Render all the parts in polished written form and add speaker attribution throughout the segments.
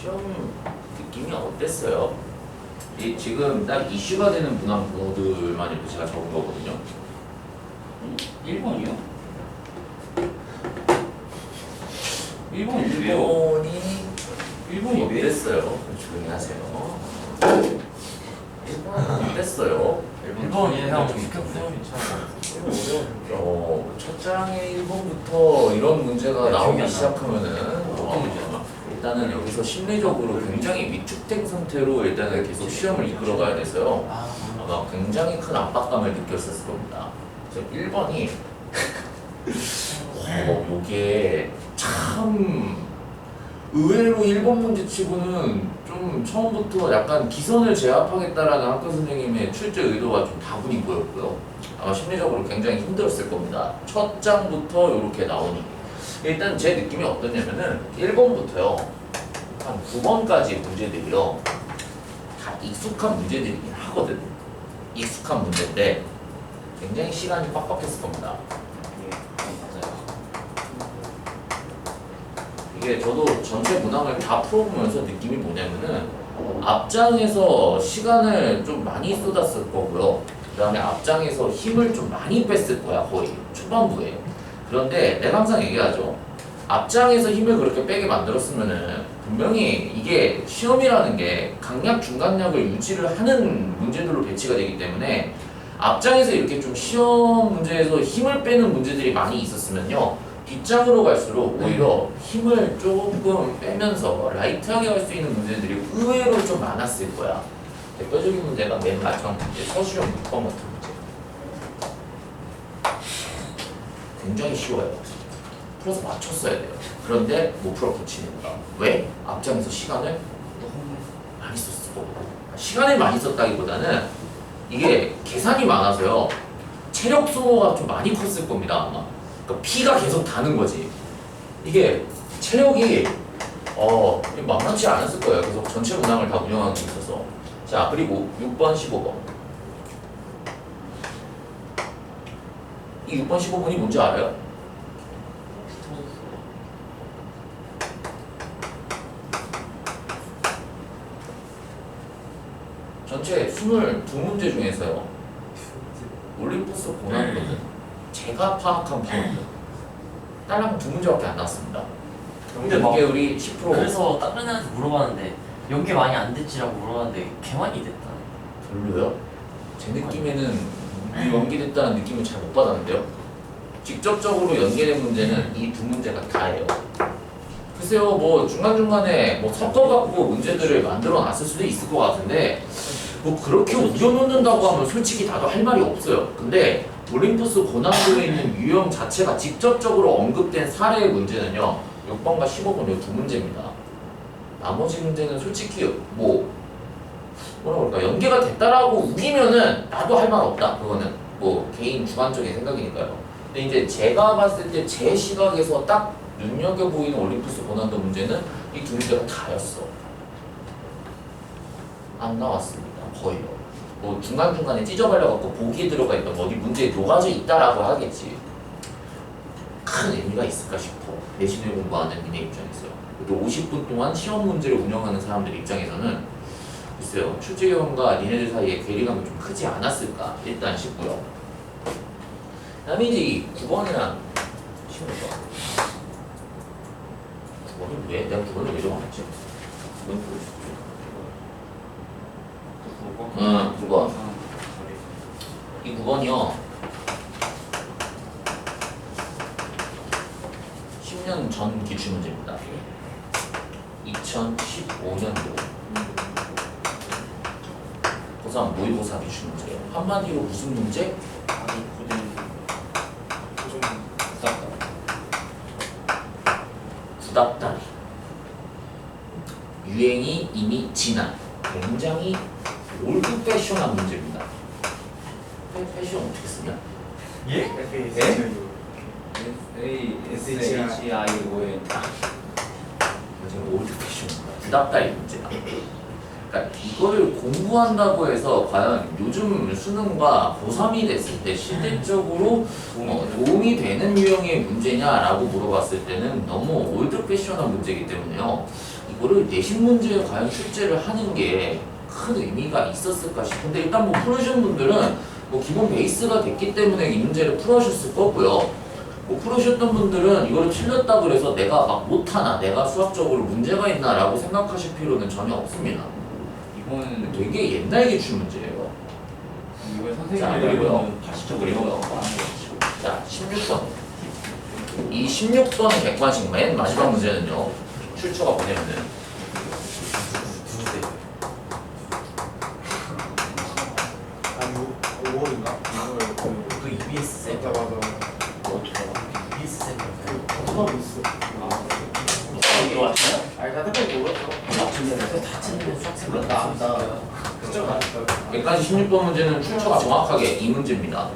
Speaker 1: 시험 느낌이 어땠어요? 지금 딱 이슈가 되는 문항들만 이렇게 제가 적은 거거든요.
Speaker 2: 1번이요? 1번이 왜요?
Speaker 1: 1번이 어땠어요? 조용히 하세요. 1번은 어땠어요?
Speaker 2: 1번이 형
Speaker 1: 첫 장의 1번부터 이런 문제가 나오기
Speaker 2: 기억이
Speaker 1: 시작하면은 어떤 문제냐? 일단은 여기서 심리적으로 굉장히 위축된 상태로 일단은 계속 시험을 이끌어가야 돼서요. 아마 굉장히 큰 압박감을 느꼈을 겁니다. 그래서 1번이 요게 참 의외로 1번 문제치고는 좀 처음부터 약간 기선을 제압하겠다라는 학교 선생님의 출제 의도가 좀 다분히 보였고요. 아마 심리적으로 굉장히 힘들었을 겁니다. 첫 장부터 이렇게 나오니 일단 제 느낌이 어떠냐면은 1번부터요 한 9번까지 문제들이요 다 익숙한 문제들이긴 하거든. 익숙한 문제인데 굉장히 시간이 빡빡했을 겁니다. 이게 저도 전체 문항을 다 풀어보면서 느낌이 뭐냐면은 앞장에서 시간을 좀 많이 쏟았을 거고요. 그 다음에 앞장에서 힘을 좀 많이 뺐을 거야, 거의 초반부에. 그런데 내가 항상 얘기하죠. 앞장에서 힘을 그렇게 빼게 만들었으면은 분명히 이게 시험이라는 게 강약, 중간약을 유지를 하는 문제들로 배치가 되기 때문에 앞장에서 이렇게 좀 시험 문제에서 힘을 빼는 문제들이 많이 있었으면요. 뒷장으로 갈수록 오히려 힘을 조금 빼면서 라이트하게 할 수 있는 문제들이 의외로 좀 많았을 거야. 대표적인 문제가 맨 마지막 문제, 서술형 6번 같은 문제. 굉장히 쉬워요. 풀어서 맞췄어야 돼요. 그런데 못 풀어 고치니까. 왜? 앞장에서 시간을 많이 썼어. 시간을 많이 썼다기보다는 이게 계산이 많아서요. 체력 소모가 좀 많이 컸을 겁니다, 아마. 그러니까 피가 계속 다는 거지. 이게 체력이 만만치 않았을 거예요. 그래서 전체 문항을 다 운영하는 데 있어서. 자, 그리고 6번, 15번. 이 6번, 15번이 뭔지 알아요? 전체 22문제 중에서요. 올림푸스 고난도는 제가 파악한 바로는 딱 한 2문제밖에 안 나왔습니다.
Speaker 2: 근데
Speaker 1: 이게 우리 10%.
Speaker 2: 그래서 다른 애한테 물어봤는데 연계 많이 안 됐지라고 물어봤는데 개 많이 됐다.
Speaker 1: 별로요? 제 느낌에는 연기됐다는 느낌을 잘 못 받았는데요. 직접적으로 연계된 문제는 이 2문제가 다예요. 글쎄요, 뭐 중간중간에 뭐 섞어갖고 문제들을 만들어 놨을 수도 있을 것 같은데 뭐 그렇게 우겨놓는다고 하면 솔직히 나도 할 말이 없어요. 근데 올림푸스 고난도에 있는 유형 자체가 직접적으로 언급된 사례의 문제는요 6번과 15번 이 2문제입니다. 나머지 문제는 솔직히 뭐라 그럴까 연계가 됐다라고 우기면은 나도 할 말 없다. 그거는 뭐 개인 주관적인 생각이니까요. 근데 이제 제가 봤을 때 제 시각에서 딱 눈여겨보이는 올림푸스 고난도 문제는 이 2문제가 다였어. 안 나왔습니다. 거의요. 뭐 중간중간에 찢어발려갖고 보기에 들어가 있던 어디 문제에 녹아져 있다라고 하겠지. 큰 의미가 있을까 싶어. 내신을 공부하는 니네 입장에서요. 또 50분 동안 시험 문제를 운영하는 사람들 입장에서는 글쎄요. 출제위원과 니네들 사이에 괴리감이 좀 크지 않았을까 일단 싶고요. 그 다음에 이제 이 9번이랑 15번 9번은 왜? 내가 9번을 왜 적어놨지? 9번 보여줄게. 9번. 이 9번이요. 10년 전 기출 문제입니다. 2015년도 고3 모의고사 기출 문제예요. 한마디로 무슨 문제? 구닥다리. 유행이 이미 지난 굉장히 올드 패션한 문제입니다. 패션 어떻게 쓰냐?
Speaker 2: 예?
Speaker 3: SHION
Speaker 1: 지금 올드 패션입니다. 구닥다리 문제다. 그러니까 이거를 공부한다고 해서 과연 요즘 수능과 고3이 됐을 때 실질적으로 도움이 되는 유형의 문제냐라고 물어봤을 때는 너무 올드 패션한 문제이기 때문에요. 이거를 내신 문제에 과연 출제를 하는 게 큰 의미가 있었을까 싶은데 일단 뭐 풀으신 분들은 뭐 기본 베이스가 됐기 때문에 이 문제를 풀으셨을 거고요. 뭐 풀으셨던 분들은 이거를 틀렸다 그래서 내가 막 못하나 내가 수학적으로 문제가 있나라고 생각하실 필요는 전혀 없습니다.
Speaker 3: 이거는
Speaker 1: 되게 옛날 기출 문제예요.
Speaker 3: 이거
Speaker 1: 자, 그리고요.
Speaker 3: 선생님이 80점
Speaker 1: 그리고요.
Speaker 3: 이런 거
Speaker 1: 자, 16번. 이 16번 객관식 맨 마지막 문제는요. 출처가 뭐냐면은
Speaker 4: 아니 5월인가? 6월
Speaker 2: 그 EBS 쌤
Speaker 4: 맞아
Speaker 2: EBS 쌤
Speaker 4: 수업 있어.
Speaker 2: 이거 왔어요?
Speaker 4: 아니 나 택배 몰랐어.
Speaker 2: 다 챙기면 수학생
Speaker 4: 나
Speaker 3: 그쵸?
Speaker 1: 객관식 16번 문제는 출처가 정확하게 이 문제입니다.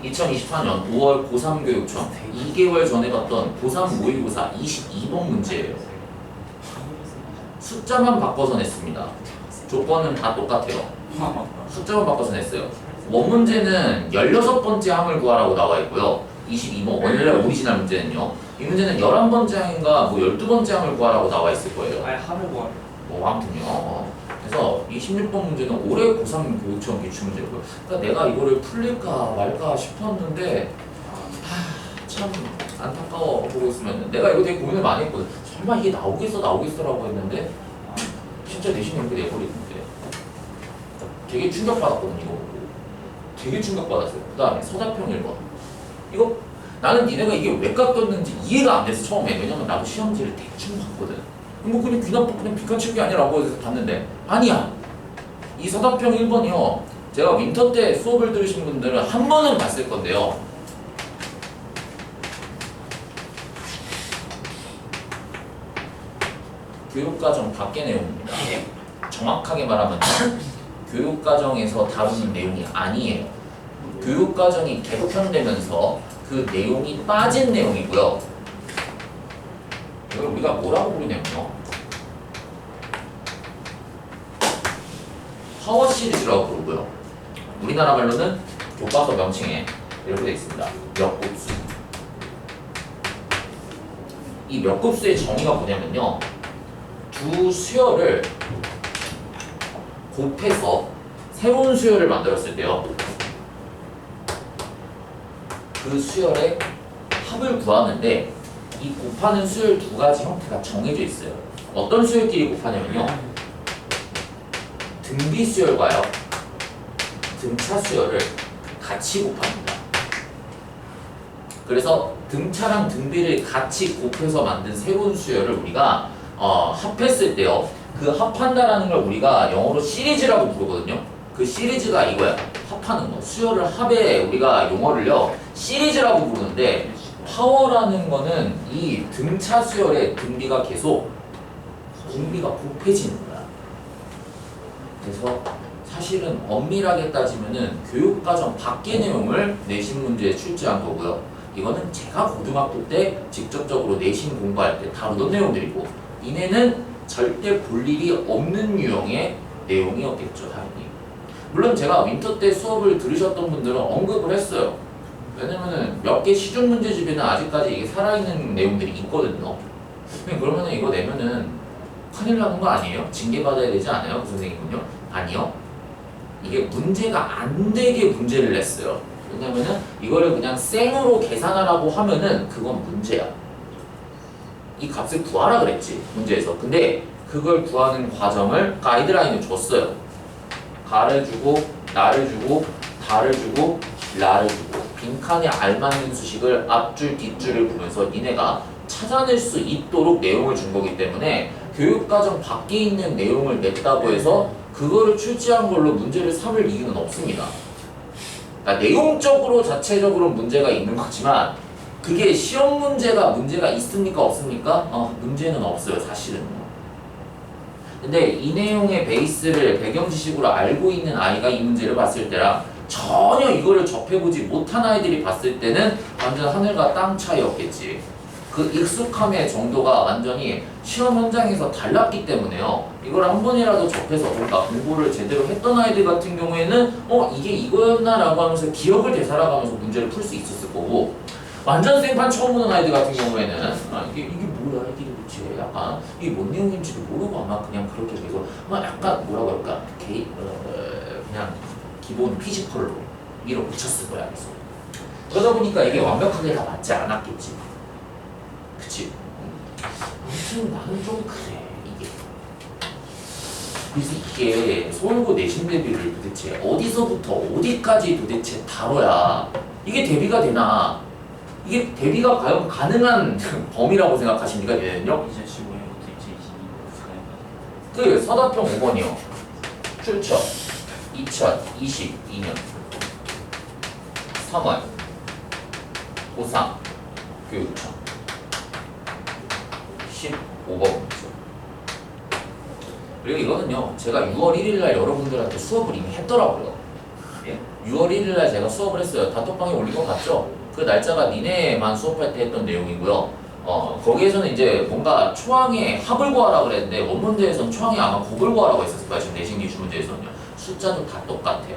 Speaker 1: 2024년 5월 고3 교육청 2개월 전에 봤던 고3 모의고사 22번 문제예요. 숫자만 바꿔서 냈습니다. 조건은 다 똑같아요. 숫자만 바꿔서 냈어요. 원 문제는 16번째 항을 구하라고 나와 있고요. 22번 원래 오리지널 문제는요. 이 문제는 11번째 항인가 뭐 12번째 항을 구하라고 나와 있을 거예요.
Speaker 3: 아예 하루 뭐
Speaker 1: 뭐 아무튼요. 그래서 이 16번 문제는 올해 고3 교육청 기출문제고요. 그러니까 내가 이거를 풀릴까 말까 싶었는데 참 안타까워 보고 있으면 내가 이거 되게 고민을 많이 했거든. 설마 이게 나오겠어라고 했는데 진짜 내신이 이렇게 내버리는데 되게 충격받았거든 이거 보고. 되게 충격받았어요. 그 다음에 서자평 1번 이거 나는 니네가 이게 왜 깎였는지 이해가 안 돼서 처음에. 왜냐면 나도 시험지를 대충 봤거든. 뭐 그냥 귀 나쁘고 그냥 비칸칠 게 아니라고 해서 봤는데 아니야. 이 서답형 1번이요. 제가 윈터 때 수업을 들으신 분들은 한 번은 봤을 건데요. 교육과정 밖의 내용입니다. 정확하게 말하면 교육과정에서 다루는 내용이 아니에요. 교육과정이 개편되면서 그 내용이 빠진 내용이고요. 이걸 우리가 뭐라고 부르냐면요. 파워 시리즈라고 부르고요. 우리나라 말로는 교과서 명칭에 이렇게 되어 있습니다. 몇 곱수. 이 몇 곱수의 정의가 뭐냐면요. 두 수열을 곱해서 새로운 수열을 만들었을 때요. 그 수열의 합을 구하는데 이 곱하는 수열 두 가지 형태가 정해져 있어요. 어떤 수열끼리 곱하냐면요. 등비 수열과요. 등차 수열을 같이 곱합니다. 그래서 등차랑 등비를 같이 곱해서 만든 새로운 수열을 우리가 합했을 때요. 그 합한다라는 걸 우리가 영어로 시리즈라고 부르거든요. 그 시리즈가 이거야. 합하는 거. 수열을 합에 우리가 용어를요. 시리즈라고 부르는데 파워라는 거는 이 등차 수열의 등비가 계속 등비가 곱해지는 거야. 그래서 사실은 엄밀하게 따지면은 교육과정 밖의 내용을 내신 문제에 출제한 거고요. 이거는 제가 고등학교 때 직접적으로 내신 공부할 때 다루던 내용들이고 이내는 절대 볼 일이 없는 유형의 내용이었겠죠, 당연히. 물론 제가 윈터 때 수업을 들으셨던 분들은 언급을 했어요. 왜냐면은 몇 개 시중 문제집에는 아직까지 이게 살아있는 내용들이 있거든요. 근데 그러면은 이거 내면은 큰일 나는 거 아니에요? 징계받아야 되지 않아요? 그 선생님은요? 아니요. 이게 문제가 안 되게 문제를 냈어요. 왜냐면은 이거를 그냥 생으로 계산하라고 하면은 그건 문제야. 이 값을 구하라 그랬지, 문제에서. 근데 그걸 구하는 과정을 가이드라인을 줬어요. 가를 주고, 나를 주고, 다를 주고, 라를 주고 빈칸에 알맞는 수식을 앞줄, 뒷줄을 보면서 니네가 찾아낼 수 있도록 내용을 준 거기 때문에 교육과정 밖에 있는 내용을 냈다고 해서 그거를 출제한 걸로 문제를 삼을 이유는 없습니다. 그러니까 내용적으로 자체적으로 문제가 있는 거지만 그게 시험 문제가 있습니까 없습니까? 문제는 없어요, 사실은. 근데 이 내용의 베이스를 배경 지식으로 알고 있는 아이가 이 문제를 봤을 때랑 전혀 이거를 접해보지 못한 아이들이 봤을 때는 완전 하늘과 땅 차이였겠지. 그 익숙함의 정도가 완전히 시험 현장에서 달랐기 때문에요. 이걸 한 번이라도 접해서 뭔가 공부를 제대로 했던 아이들 같은 경우에는 이게 이거였나 라고 하면서 기억을 되살아가면서 문제를 풀 수 있었을 거고 완전 생판 처음 보는 아이들 같은 경우에는 이게 뭐야 이게 도대체 약간 이게 뭔 내용인지도 모르고 아마 그냥 그렇게 계속 막 약간 뭐라 그럴까 그냥 기본 피지컬로 밀어붙였을 거야. 그래서 그러다 보니까 이게 완벽하게 다 맞지 않았겠지. 그치? 아무튼 나는 좀 그래 이게. 그래서 이게 서울고 내신 대비를 도대체 어디서부터 어디까지 도대체 다뤄야 이게 대비가 되나? 이게 대비가 과연 가능한 범위라고 생각하십니까? 얘는요?
Speaker 3: 2015년부터 2022년까지.
Speaker 1: 그 서답형 5번이요. 출처 2022년 3월 고3 교육청 15번이죠. 그리고 이거는요 제가 6월 1일날 여러분들한테 수업을 이미 했더라고요. 예? 6월 1일날 제가 수업을 했어요. 단톡방에 올린 거 봤죠? 그 날짜가 니네만 수업할 때 했던 내용이고요. 거기에서는 이제 뭔가 초항에 합을 구하라 그랬는데 원문제에서는 초항에 아마 곱을 구하라고 했었을 거예요. 지금 내신 기출 문제에서는요. 숫자도 다 똑같아요.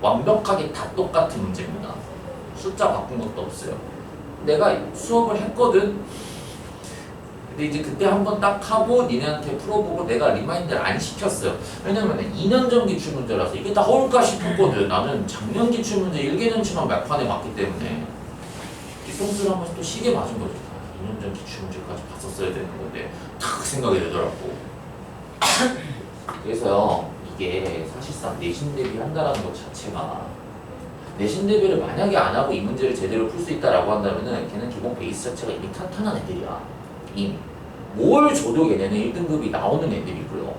Speaker 1: 완벽하게 다 똑같은 문제입니다. 숫자 바꾼 것도 없어요. 내가 수업을 했거든. 근데 이제 그때 한번 딱 하고 니네한테 풀어보고 내가 리마인드를 안 시켰어요. 왜냐면 2년 전 기출 문제라서 이게 다 허울까 싶었거든. 나는 작년 기출 문제 1개년치만 막판에 맞기 때문에 뒤통수를 한번 또 시계 맞은 거죠. 2년 전 기출 문제까지 봤었어야 되는 건데 탁 생각이 되더라고. 그래서요 이게 사실상 내신 대비 한다라는 것 자체가 내신 대비를 만약에 안 하고 이 문제를 제대로 풀 수 있다라고 한다면은 걔는 기본 베이스 자체가 이미 탄탄한 애들이야. 이미 뭘 줘도 걔네는 1등급이 나오는 애들이고요.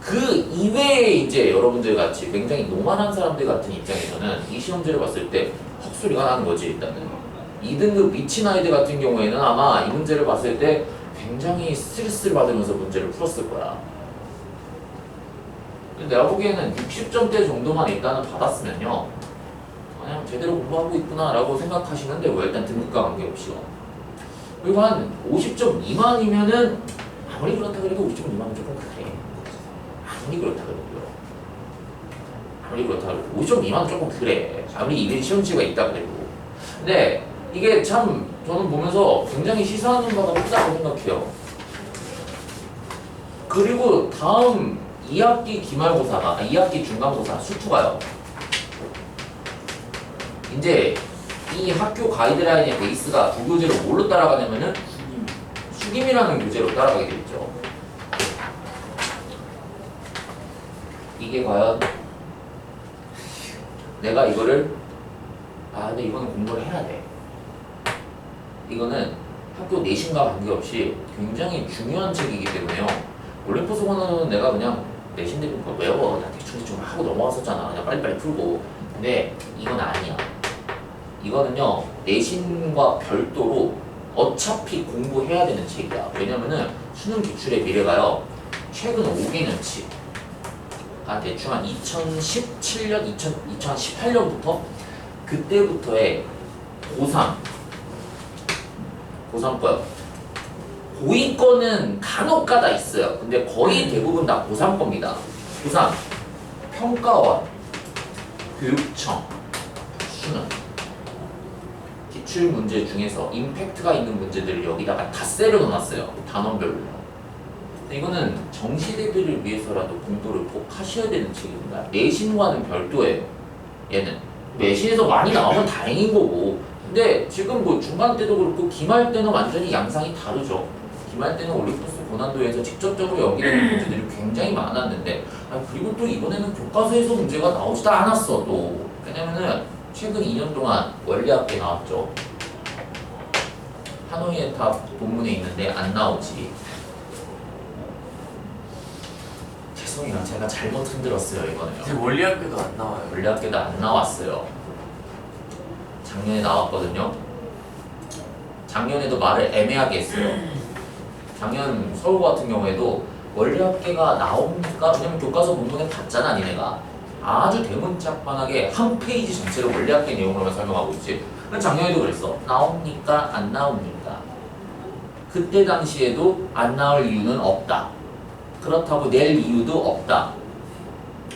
Speaker 1: 그 이외에 이제 여러분들 같이 굉장히 노만한 사람들 같은 입장에서는 이 시험지를 봤을 때 헛소리가 나는 거지. 일단은 2등급 미친 아이들 같은 경우에는 아마 이 문제를 봤을 때 굉장히 스트레스를 받으면서 문제를 풀었을 거야. 근데 내가 보기에는 60점대 정도만 일단은 받았으면요 그냥 제대로 공부하고 있구나 라고 생각하시면 되고 일단 등급과 관계없이요. 그리고 한 50점 미만이면은 아무리 그렇다 그래도 50점 미만은 조금 그래. 아무리 그렇다 그래도요. 아무리 그렇다 그래도 50점 미만은 조금 그래. 아무리 이벤트 시험지가 있다 그래도. 근데 이게 참 저는 보면서 굉장히 시사하는 바가 크다고 생각해요. 그리고 다음 2학기 기말고사가 2학기 중간고사 수투가요. 이제 이 학교 가이드라인의 베이스가 두 교재로 뭘로 따라가냐면은 수김이라는 교재로 따라가게 되겠죠. 이게 과연 내가 이거를 근데 이거는 공부를 해야 돼. 이거는 학교 내신과 관계없이 굉장히 중요한 책이기 때문에요. 올림포스원은 내가 그냥 내신 대비 거 외워 다 대충 하고 넘어왔었잖아. 그냥 빨리빨리 풀고. 근데 이건 아니야. 이거는요 내신과 별도로 어차피 공부해야 되는 책이야. 왜냐면은 수능 기출의 미래가요 최근 5개년치 대충 한 2017년, 2018년부터 그때부터의 고3 거요. 고2 거는 간혹가다 있어요. 근데 거의 대부분 다 고3 겁니다. 고3 평가원, 교육청, 수능 기출 문제 중에서 임팩트가 있는 문제들을 여기다가 다 세려 놓았어요. 단원별로. 근데 이거는 정시 대비를 위해서라도 공부를 꼭 하셔야 되는 책입니다. 내신과는 별도예요. 얘는 내신에서 많이 나오면 다행인 거고. 근데 지금 뭐 중간 때도 그렇고 기말 때는 완전히 양상이 다르죠. 기말 때는 올림포스 고난도에서 직접적으로 연기되는 문제들이 굉장히 많았는데 그리고 또 이번에는 교과서에서 문제가 나오지도 않았어. 또 왜냐면은 최근 2년 동안 원리학계 나왔죠. 하노이의 탑 본문에 있는데 안 나오지. 죄송해요. 제가 잘못 흔들었어요. 이거는요.
Speaker 2: 지금 원리학교도 안 나와요.
Speaker 1: 원리학계도 안 나왔어요. 작년에 나왔거든요. 작년에도 말을 애매하게 했어요. 작년 서울 같은 경우에도 원리학계가 나옵니까? 왜냐면 교과서 본문에 봤잖아 니네가. 아주 대문짝만하게 한 페이지 전체를 원리학계 내용으로만 설명하고 있지. 작년에도 그랬어. 나옵니까? 안 나옵니까? 그때 당시에도 안 나올 이유는 없다. 그렇다고 낼 이유도 없다.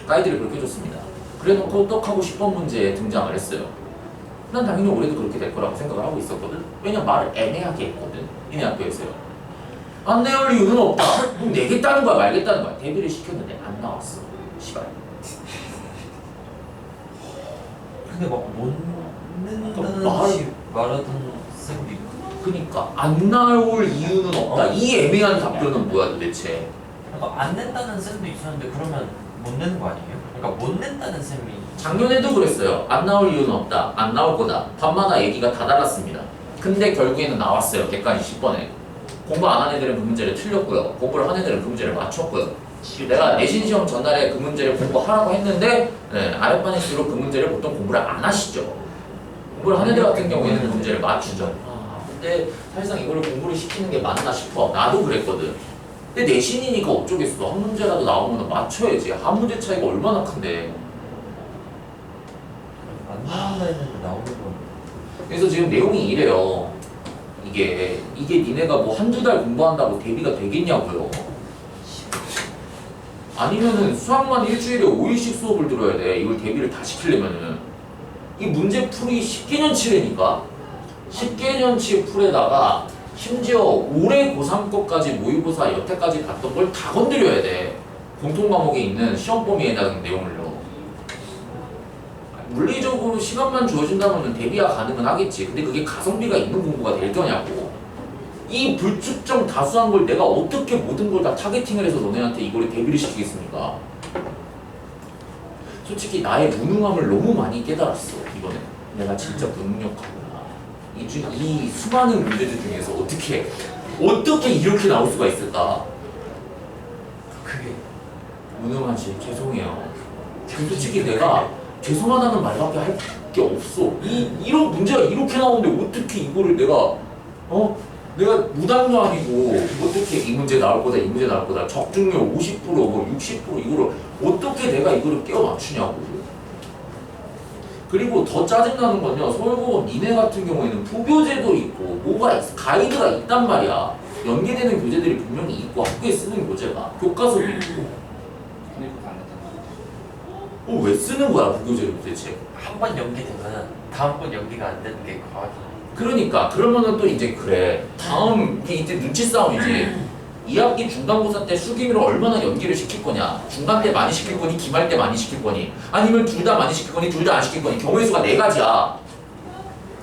Speaker 1: 가이드를 그렇게 해줬습니다. 그래놓고 똑하고 10번 문제에 등장을 했어요. 난 당연히 올해도 그렇게 될 거라고 생각을 하고 있었거든. 왜냐면 말을 애매하게 했거든. 이네 학교에서요. 안 내올 이유는 없다. 그럼 내겠다는 거야 말겠다는 거야. 대비를 시켰는데 안 나왔어. 시발.
Speaker 2: 근데 막 못 낸다는
Speaker 1: 말-
Speaker 2: 듯이 말하던 쌤도 있고.
Speaker 1: 그니까 안 나올 이유는 없다. 이 애매한 답변은 뭐야 도대체?
Speaker 2: 그러니까 안 낸다는 쌤도 있었는데 그러면 못 내는 거 아니에요? 그러니까 못 낸다는 쌤이
Speaker 1: 작년에도 그랬어요. 안 나올 이유는 없다. 안 나올 거다. 밤마다 얘기가 다 달랐습니다. 근데 결국에는 나왔어요. 객관식 10번에. 공부 안 한 애들은 그 문제를 틀렸고요. 공부를 한 애들은 그 문제를 맞췄고요. 내가 내신 시험 전날에 그 문제를 공부하라고 했는데 아랫반일수록 그 문제를 보통 공부를 안 하시죠. 공부를 한 애들 같은 경우에는 그 문제를 맞추죠. 근데 사실상 이거를 공부를 시키는 게 맞나 싶어. 나도 그랬거든. 근데 내신이니까 어쩌겠어. 한 문제라도 나오면 맞춰야지. 한 문제 차이가 얼마나 큰데.
Speaker 2: 안 나온다 했는데 나오는 건
Speaker 1: 그래서 지금 내용이 이래요. 이게 니네가 뭐 한두 달 공부한다고 대비가 되겠냐고요. 아니면은 수학만 일주일에 5일씩 수업을 들어야 돼. 이걸 대비를 다 시키려면은. 이 문제 풀이 10개년치라니까. 10개년치 풀에다가 심지어 올해 고3 거까지 모의고사 여태까지 봤던 걸 다 건드려야 돼. 공통 과목에 있는 시험 범위에 해당하는 내용을요. 물리적으로 시간만 주어진다면 대비가 가능은 하겠지. 근데 그게 가성비가 있는 공부가 될 거냐고. 이 불특정 다수한 걸 내가 어떻게 모든 걸 다 타겟팅을 해서 너네한테 이거를 대비를 시키겠습니까? 솔직히 나의 무능함을 너무 많이 깨달았어. 이번에 내가 진짜 무능력하구나. 이 수많은 문제들 중에서 어떻게 이렇게 나올 수가 있을까?
Speaker 2: 그게
Speaker 1: 무능하지. 죄송해요. 솔직히 내가 죄송하다는 말밖에 할 게 없어. 이런 문제가 이렇게 나오는데 어떻게 이거를 내가 내가 무당도 아니고 어떻게 이 문제 나올 거다 이 문제 나올 거다 적중률 50% 뭐 60% 이거를 어떻게 내가 이거를 끼워 맞추냐고. 그리고 더 짜증나는 건요. 서울고법 니네 같은 경우에는 부교재도 있고 뭐가 있어. 가이드가 있단 말이야. 연계되는 교재들이 분명히 있고 학교에 쓰는 교재가 교과서도 있고.
Speaker 3: 근데 그거 안 했잖아.
Speaker 1: 왜 쓰는 거야 부교재를 도대체?
Speaker 2: 한 번 연기되면 다음번 연기가 안 되는 게 과학이.
Speaker 1: 그러니까 그러면은 또 이제 그래 다음 이제 눈치 싸움이지. 2학기 중간고사 때 수기를 얼마나 연기를 시킬 거냐. 중간 때 많이 시킬 거니 기말 때 많이 시킬 거니 아니면 둘 다 많이 시킬 거니 둘 다 안 시킬 거니. 경우의 수가 4가지야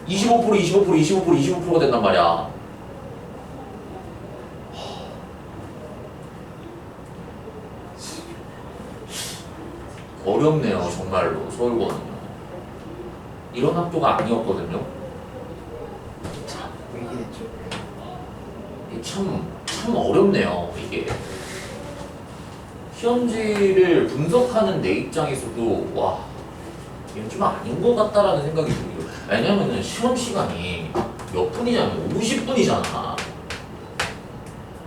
Speaker 1: 25%가 된단 말이야. 어렵네요 정말로. 서울고는요 이런 학교가 아니었거든요. 참 어렵네요 이게. 시험지를 분석하는 내 입장에서도 와 이건 좀 아닌 것 같다라는 생각이 들어요. 왜냐면은 시험 시간이 몇 분이냐면 50분이잖아.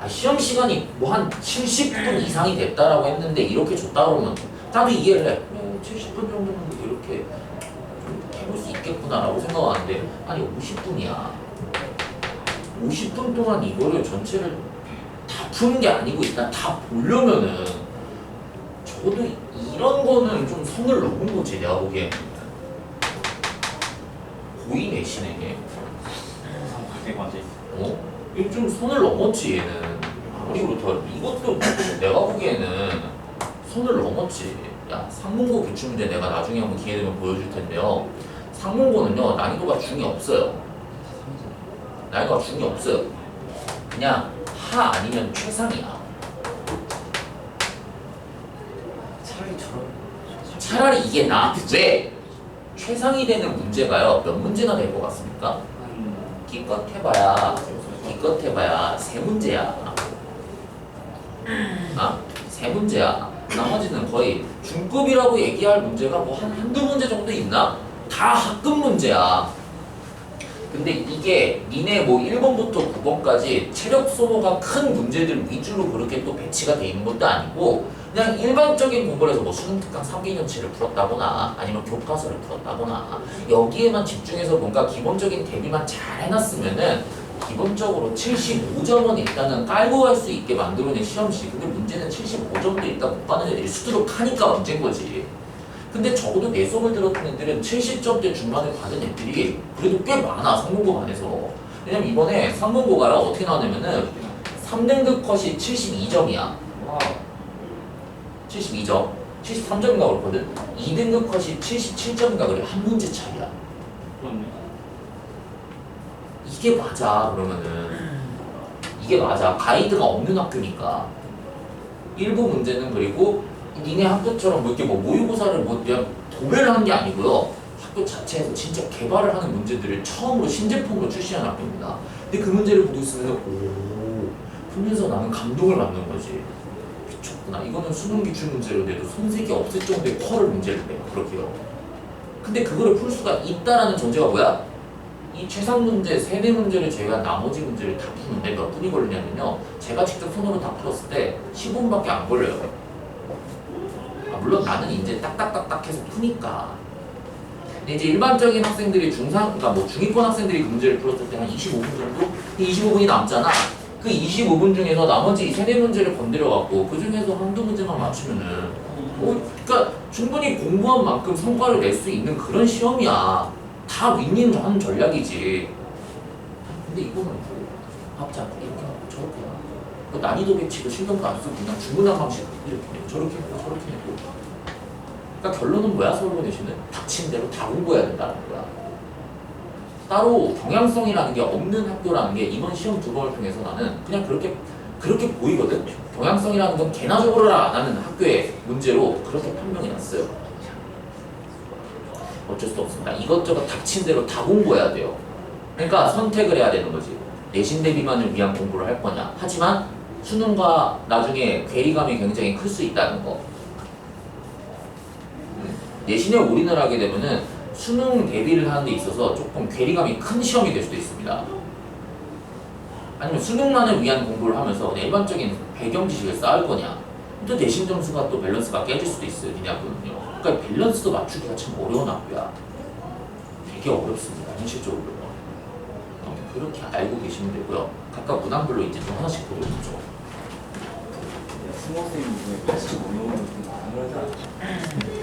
Speaker 1: 시험 시간이 뭐 한 70분 이상이 됐다라고 했는데 이렇게 줬다 그러면 나도 이해를 해. 그래 70분 정도는 이렇게 해볼 수 있겠구나라고 생각하는데 아니 50분이야. 50분 동안 이거를 전체를 다 푸는 게 아니고 일단 다 보려면은 적어도 이런 거는 좀 선을 넘은 거지 내가 보기에는. 고의 내신에
Speaker 3: 되게 맞아.
Speaker 1: 이거 좀 선을 넘었지 얘는. 아무리 그렇더라도 이것도 내가 보기에는 선을 넘었지. 야 상문고 기출문제 내가 나중에 한번 기회 되면 보여줄 텐데요. 상문고는요 난이도가 중이 없어요. 난이도가 중이 없어요. 그냥 하 아니면 최상이야.
Speaker 2: 차라리 저런.
Speaker 1: 차라리 이게 나. 왜? 최상이 되는 문제가요 몇 문제나 될 것 같습니까? 기껏 해봐야 3문제야. 세 문제야. 나머지는 거의 중급이라고 얘기할 문제가 뭐 한두 문제 정도 있나? 다 학급 문제야. 근데 이게 니네 뭐 1번부터 9번까지 체력 소모가 큰 문제들 위주로 그렇게 또 배치가 돼 있는 것도 아니고 그냥 일반적인 공부를 해서 뭐 수능 특강 3개년치를 풀었다거나 아니면 교과서를 풀었다거나 여기에만 집중해서 뭔가 기본적인 대비만 잘 해놨으면은 기본적으로 75점은 일단은 깔고 갈 수 있게 만들어낸 시험지. 근데 문제는 75점도 일단 못 받는 애들이 수두룩하니까 문제인 거지. 근데 적어도 내 수업을 들었던 애들은 70점대 중반을 받은 애들이 그래도 꽤 많아 상문고 반에서. 왜냐면 이번에 상문고가 어떻게 나왔냐면은 3등급 컷이 72점이야.
Speaker 3: 와.
Speaker 1: 72점. 73점인가 그렇거든. 2등급 컷이 77점인가 그래. 한 문제 차이야.
Speaker 3: 그렇네.
Speaker 1: 이게 맞아. 그러면은 이게 맞아. 가이드가 없는 학교니까. 일부 문제는 그리고 니네 학교처럼 뭐 이렇게 뭐 모의고사를 뭐 그냥 도배를 한 게 아니고요. 학교 자체에서 진짜 개발을 하는 문제들을 처음으로 신제품으로 출시한 학교입니다. 근데 그 문제를 보고 있으면 오, 풀면서 나는 감동을 받는 거지. 미쳤구나. 이거는 수능 기출 문제로 내도 손색이 없을 정도의 퀄을 문제를 내요. 그렇게요. 근데 그거를 풀 수가 있다라는 전제가 뭐야? 이 최상 문제, 세대 문제를 제가 나머지 문제를 다 푸는데 몇 분이 걸리냐면요. 제가 직접 손으로 다 풀었을 때 15분밖에 안 걸려요. 물론 나는 이제 딱딱딱딱 해서 푸니까. 근데 이제 일반적인 학생들이 그러니까 뭐 중위권 학생들이 그 문제를 풀었을 때 한 25분 정도? 25분이 남잖아. 그 25분 중에서 나머지 세대 문제를 건드려갖고 그 중에서 한두 문제만 맞추면은 그러니까 충분히 공부한 만큼 성과를 낼 수 있는 그런 시험이야. 다 윈윈하는 전략이지. 근데 이거는 뭐 합작 이렇게 하고 저렇게 하고 그 난이도 배치도 신경도 안 쓰고 그냥 주문한 방식 이렇게 하고 저렇게 하고 저렇게 하고. 그러니까 결론은 뭐야? 서울 내신은 닥친 대로 다 공부해야 된다는 거야. 따로 경향성이라는 게 없는 학교라는 게 이번 시험 두 번을 통해서 나는 그냥 그렇게 보이거든. 경향성이라는 건 개나 적어라 안 하는 학교의 문제로 그렇게 판명이 났어요. 어쩔 수 없습니다. 이것저것 닥친 대로 다 공부해야 돼요. 그러니까 선택을 해야 되는 거지. 내신 대비만을 위한 공부를 할 거냐. 하지만 수능과 나중에 괴리감이 굉장히 클 수 있다는 거. 내신에 올인을 하게 되면은 수능 대비를 하는 데 있어서 조금 괴리감이 큰 시험이 될 수도 있습니다. 아니면 수능만을 위한 공부를 하면서 그냥 일반적인 배경 지식을 쌓을 거냐. 또 내신 점수가 또 밸런스가 깨질 수도 있어요. 니네 학교는요. 그러니까 밸런스도 맞추기가 참 어려운 학교야. 되게 어렵습니다. 현실적으로요. 그렇게 알고 계시면 되고요. 각각 문항별로 이제 좀 하나씩 보도록 하죠.
Speaker 3: 승호 쌤이 이번에 85명을 안 그러지 않았죠?